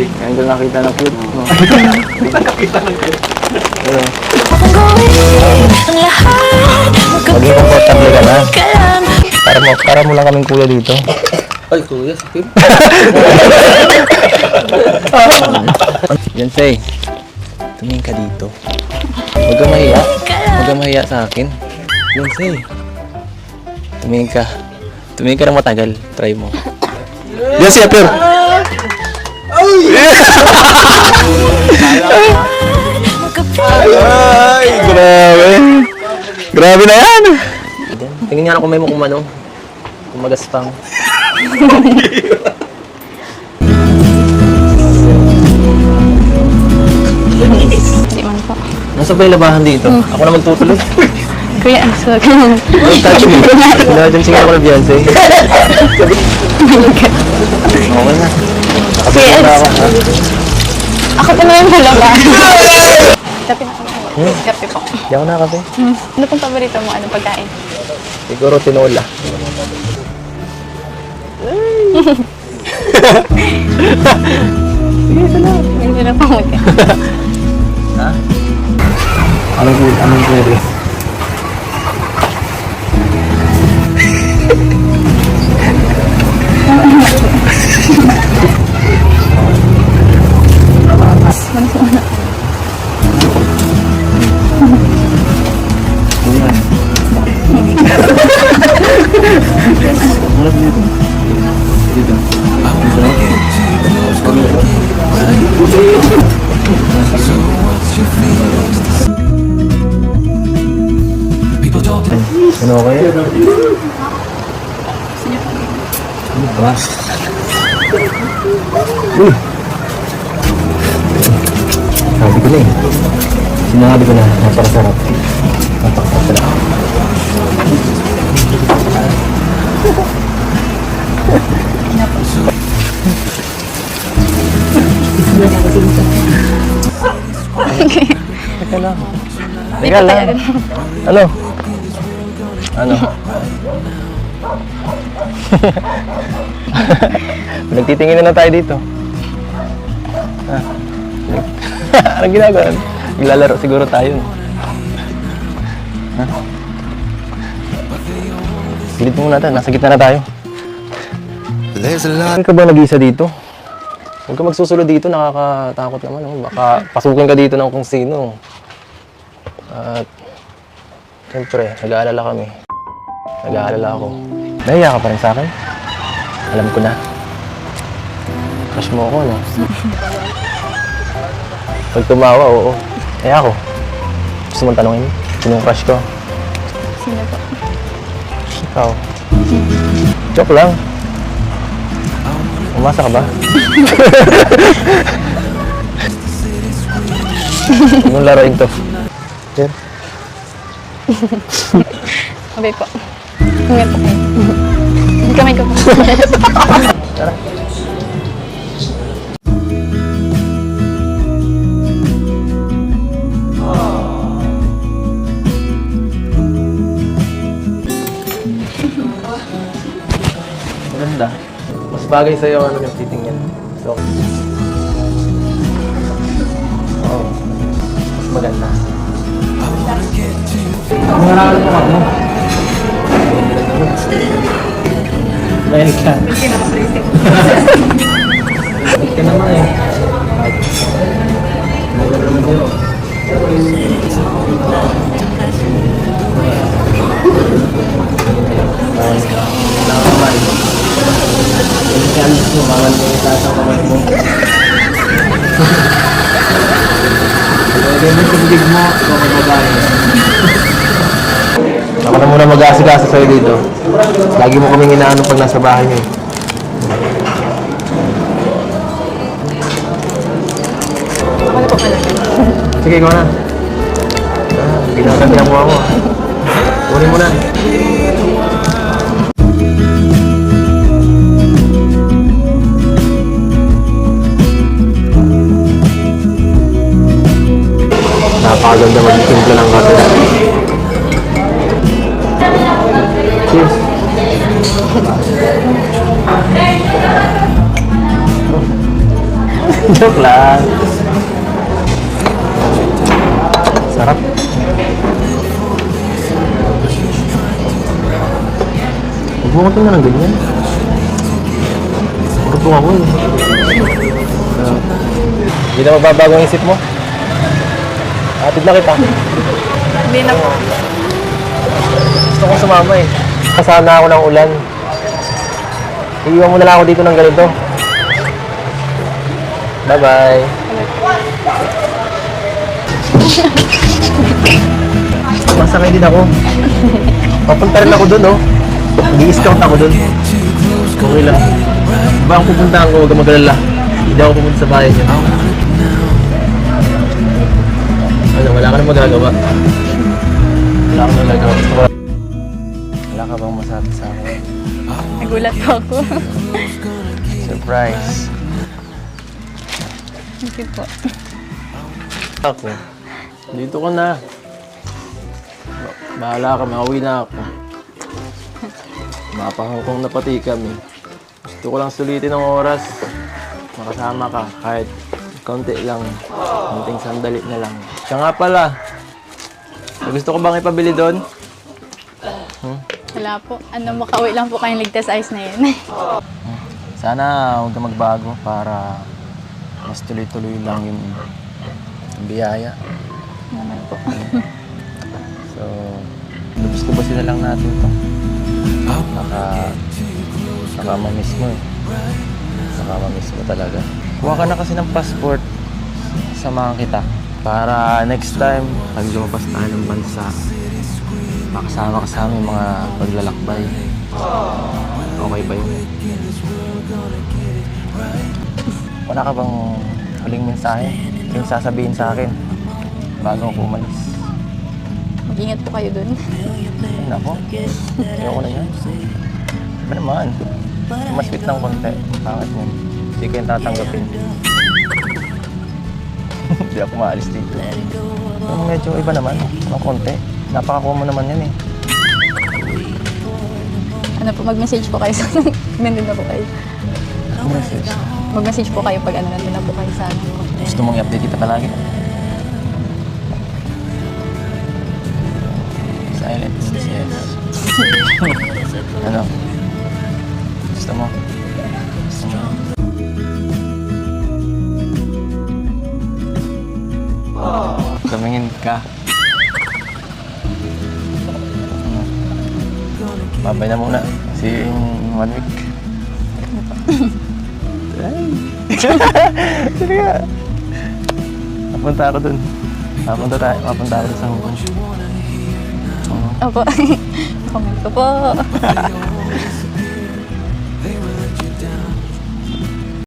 Ngayon ko nakita ng cute. Nakakita ng cute. Ayun. Maging komportable ka na. Para mo lang kaming kuya dito. Ay, kuya, si Kim. Yansay, tumingin ka dito. Huwag kang mahiya. Huwag kang mahiya sa akin. Yansay, tumingin ka. Tumingin ka ng matagal. Try mo. Yansay, apir! Ay, grabe. Grabe na yan. Tingin nga ako may mo kung ano. Kung magaspang. Di man po. Nasa ba yung labahan dito? Ako na magtutulog. Kuya, so, Don't touch me. Emergency nga ako na Beyonce. Okay na. Nakapagod na ako. Ha? ako po na yung malaba. Kape na ako. Kape po. Hindi ako nakape. Ano pong paborito mo? Anong pagkain? Siguro tinola. Sige, ito na. Hindi na pang magkain. Ha? Anong pwede? Ano okay? Ano ba? Sabi ko na eh. Sinabi ko na, napakasarap. Napakasarap. Teka lang. Teka lang. Ano? Ano? Nagtitingin na tayo dito. Anong ginagawa? Naglalaro siguro tayo. Ha? Pilit mo natin, nasa gitna na tayo. Saan ka ba nag-isa dito? Huwag ka magsusunod dito, nakakatakot naman. Oh. Baka pasukin ka dito ng kung sino. At siyempre, nag-aalala kami. Nag-aalala ako. Nahiya ka pa rin sa akin? Alam ko na. Crush mo ako, no? Pag tumawa, oo. Eh ako. Gusto mong tanongin? Sino yung crush ko? Sino po? Ikaw. Joke lang. Umasa ka ba? Anong laruin to? Here. Okay po. Ingat po kayo. Kamay ko po. Tara. Maganda. Mas bagay sa'yo ang ano yung titingin. So, oh, mas maganda. Ang harapan mo ako. Mahilig ka. Mahilig ka naman eh. Mahilig ka naman sa'yo. Nakakamay. Mahilig ka alis mo, bawal mo yung taas ang kamay mo. Pwede mo tubig mo, ikaw magbabae. Ako na muna mag-aasikaso sa'yo dito. Lagi mo kaming inaano pag nasa bahay niyo. Ano po pala? Sige, ikaw na. Ginaganti ang mukha mo. Kunin mo na. Napakaganda mag-timpla ng kape. Cheers. Joke lang. Sarap. Huwag mo ko tingnan ng ganyan. Marupong ako eh. Hindi na mababago ang isip mo? Atid na kita. Hindi na po. Gusto ko sumama eh. Kasana ako ng ulan. Iiwan mo na lang ako dito ng ganito. Bye-bye. Masakay din ako. Papunta rin ako dun, oh. Nag-i-scout ako dun. Okay lang. Ba ang pupuntahan ko, huwag kang mag-alala. Hindi ako pupunta sa bahay niyo. Ano, wala ka na magagawa. Wala ka na magagawa. Wala ka bang masabi sa akin? Nagulat po ako. Surprise. Thank you po. Ako. Dito ka na. Bahala ka, mauwi na ako. Mapahukong na pati kami. Gusto ko lang sulitin ng oras. Makasama ka kahit kaunti lang. Kunting sandali na lang. Siya nga pala. May gusto ko bang ipabili doon? Wala po. Makauwi lang po kayong ligtas ice na yun. Sana huwag ka magbago para mas tuloy-tuloy lang yung biyaya. Naman po. So, lubos ko ba sila lang natin to? Baka mamiss mo eh. Baka mamiss mo talaga. Kuha ka na kasi ng passport. Samahan kita. Para next time, pag lumabas tayo ng bansa, makasama ka sa aming mga paglalakbay. Okay ba yun? Wala ka bang huling mensahe? Yung sasabihin sa akin bago ako umalis? Mag-ingat po kayo dun. Ay, nako. Ayoko na yan. Iba naman. Mas sweet ng konti. Bakit mo? Hindi ko yung tatanggapin. Hindi ako maalis dito. Pero medyo iba naman. Ng konti. Napaka-common naman yan eh. Mag-message po kayo sa nandun na po kayo. Message. Mag-message po kayo pag nandun na po kayo sa Gusto mong i-update kita palagi? Silent is yes. Ano? Gusto mo? Gusto mo? Tumingin ka. Babay na muna. See you in 1 week. Sige nga. Papunta ako dun. Papunta ako dun sa Hong Kong. Opo. Comment ko po.